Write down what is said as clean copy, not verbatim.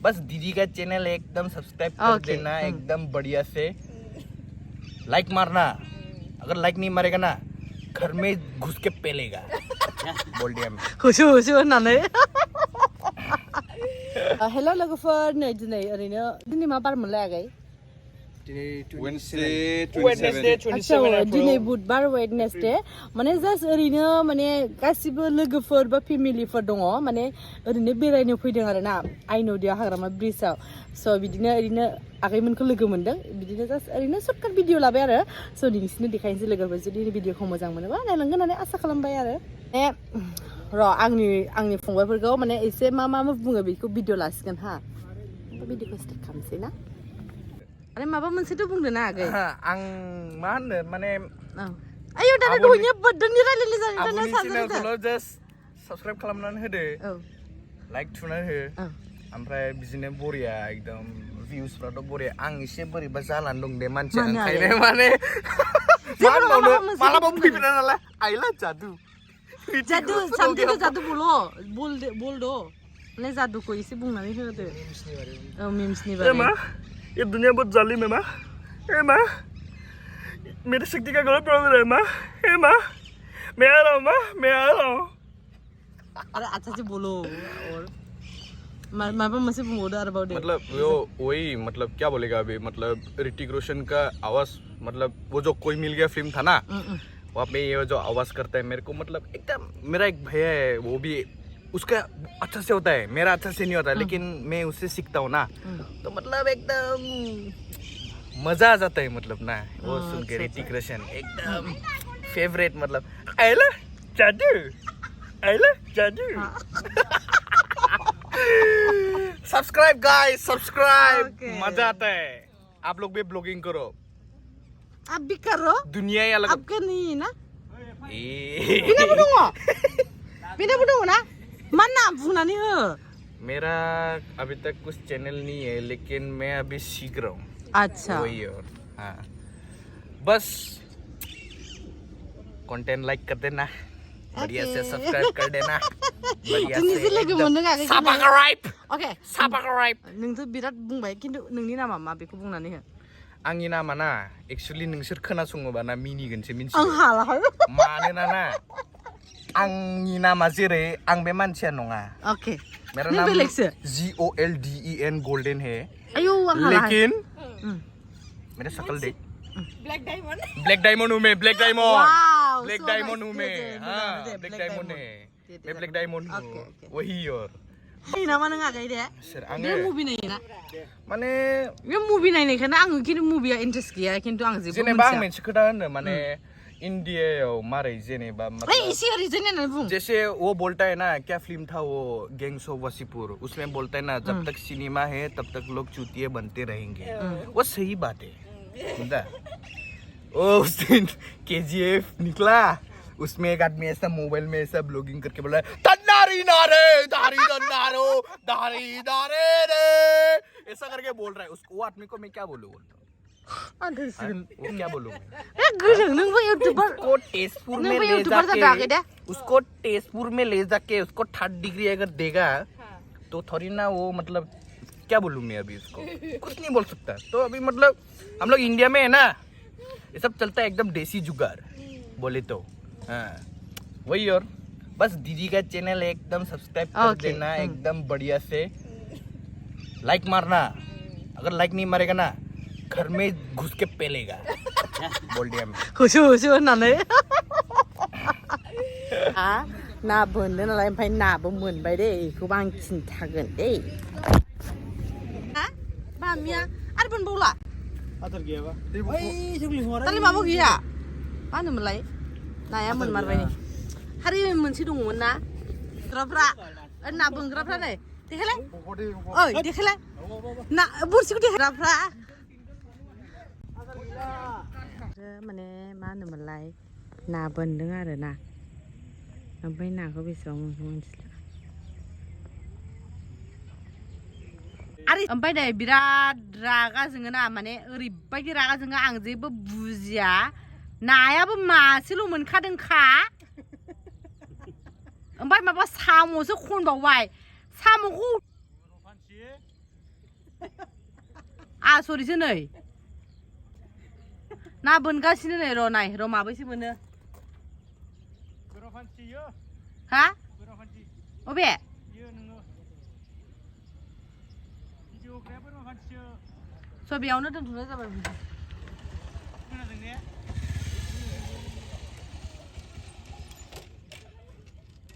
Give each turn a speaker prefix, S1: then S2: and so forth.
S1: बस दीदी का चैनल एकदम सब्सक्राइब कर देना एकदम बढ़िया से लाइक मारना अगर लाइक नहीं मारेगा ना घर में घुस के पेलेगा बोल दिया मैं
S2: हुसु हुसु होननानै हेल' लोगोफोर नै दिनै ओरैनो दिनै मा बार मोनलाय आगै
S3: Wednesday 27
S2: दिनै बुधबार वेडनेसडे माने जास्ट ओरैनो माने गासिबो लोगोफोर बा फेमिलिफोर दङ माने ओरैनो बेरायनो फैदों आरो ना आइन'दिया हाग्रामा ब्रिजआव स' बिदिनो ओरैनो आगैमोनखौ लोगो मोनदों बिदिनो जास्ट ओरैनो सर्टकाट भिडिअ लाबाय आरो स' दिनैसिनो देखायनोसै लोगोफोर जुदि भिडिअखौ मोजां मोनोबा नायलांगोन होननानै आसा खालामबाय आरो र' आंनि फंबायफोरखौ माने एसे मा बुङो बेखौ भिडिअ लासिगोन हा भिडिअखौ स्टार्ट खालामसै ना अरे माबा मोनसेथ' बुंदो ना आगै
S1: आं मा होनो माने
S2: आयौ दाना दहैनो बदनि रायलायनाय जादों
S1: आबुनि चेनेलखौल' जास्ट साबस्क्राइब खालामनानै होदो लाइक थुनानै हो ओमफ्राय बिदिनो बरिया एकदम भिउसफ्राथ' बरिया आं एसे बोरैबा जानानै दं दे मानसिया ओंखायनो माने मा होनबावनो मालाबा फैफिना नालाय आइला जादु
S2: सामथिंखौ जादु बोल दो माने जादुखौ एसे बुंनानै होदो मिम्सनि बारे
S1: ये दुनिया बहुत जालिम है माँ ए माँ मेरी शक्ति का गलत प्रॉब्लम है माँ ए माँ मैं आ रहा हूँ माँ मैं आ रहा हूँ
S2: अरे अच्छा से बोलो और मापा मुझसे बोलो यार अबाउट
S3: मतलब वो वही मतलब क्या बोलेगा अभी मतलब ऋतिक रोशन का आवाज मतलब वो जो कोई मिल गया फिल्म था ना वहाँ पे ये जो आवाज करता है मेरे को मतलब एकदम मेरा एक भैया है वो भी उसका अच्छा से होता है मेरा अच्छा से नहीं होता है लेकिन मैं उससे सीखता हूँ ना तो मतलब एकदम मजा आ जाता है मतलब ना वो सुन के ऋतिक रोशन एकदम फेवरेट मतलब आइला जादू सब्सक्राइब गाइस सब्सक्राइब मजा आता है आप लोग भी ब्लॉगिंग करो
S2: आप भी करो
S3: दुनिया या लगा
S2: आपका नहीं ना बिना बुदों ना mana बुंनानै हो
S3: मेरा अभी तक कुछ चैनल नहीं है लेकिन मैं अभी सीख रहा हूँ
S2: अच्छा
S3: वही और हाँ बस कंटेंट लाइक कर देना बढ़िया से सब्सक्राइब कर देना बढ़िया से सब्सक्राइब
S2: ओके
S3: सब्सक्राइब
S2: नोंथ' बिराद बुंबाय खिन्थु नोंनि नामा मा बेखौ बुंनानै हो
S3: आंनि नामा ना एक्चुअली नोंसोर खोनासङोबा ना मिनिगोनसो
S2: आं
S3: मिन्थियो
S2: हाला
S3: मानोना ना आंनि नामा जेरै आं बे मानसिया नङा
S2: ओके
S3: मेरा नाम GOLDEN गोल्डन है
S2: आयौ आं हाला
S3: लेकिन मेरा शकल देख ब्लैक डायमंड हूँ मैं ब्लैक डायमंड हूँ मैं हाँ ब्लैक डायमंड है मैं ब्लैक डायमंड हूँ वही और
S2: नामा नों आगै दे बे मुभि नायोना
S3: माने
S2: बे मुभि नायनायखायनो आङो खिन्थु मुभिया इन्ट्रेस्ट गैया खिन्थु आं जेबो
S3: जेनेबा आं मोनसे खोथा होनो माने इंडिया मारे जेनेबा मतलब जैसे वो बोलता है ना क्या फिल्म था वो गैंग्स ऑफ वासीपुर उसमें बोलता है ना जब तक सिनेमा है तब तक लोग चूतिए बनते रहेंगे वो सही बात है समझा ओ उस दिन KGF निकला उसमें एक आदमी ऐसा मोबाइल में ऐसा ब्लॉगिंग करके बोला तन्नारी नारे दारी तन्नारो दारी दारे रे ऐसा करके बोल रहा है उसको वो आदमी को मैं क्या बोलूं बोलता वो क्या बोलूं उसको तेजपुर में ले जाके उसको 3rd डिग्री अगर देगा तो थोड़ी ना वो मतलब क्या बोलूं मैं अभी उसको कुछ नहीं बोल सकता तो अभी मतलब हम लोग इंडिया में है ना ये सब चलता है एकदम देसी जुगाड़ बोले तो हाँ वही और बस दीदी का चैनल एकदम सब्सक्राइब कर देना एकदम बढ़िया से लाइक मारना अगर लाइक नहीं मारेगा ना घर में घुस के पेलेगा बोल दिया मैं
S2: हुसु होननानै ना बोनदों नालाय ओमफ्राय नाबो मोनबाय दे बेखौबो आं खिन्थागोन दे बामिया आरो बोनबावला
S1: आदार गैयाबा
S2: दालाय माबा गैया मा होनोमोनलाय नाया मोनमारबाय नै हारि मोनसे दङमोन ना बोनग्राफ्रा ना बोनग्राफ्रा नै देखायलाय ओइ देखायलाय ना बोरसिखौ देखायग्राफ्रा माने मा होनोमोनलाय ना बोनदों आरो ना ओमफ्राय नाखौ बेसेबां मोनखो मिथिला आरो ओमफ्राय नै बिराद रागा जोङो ना माने ओरैबायदि रागा जोङो आं जेबो बुजिया नायाबो मासेल' मोनखादोंखा ओमफ्राय माबा साम'सो खनबावबाय साम'खौ सरिसो नै ना बोनगासिनो नै र' नाय र' माबैसे बोनो हा अबे स' बेयावनो दोनथ'नाय जाबाय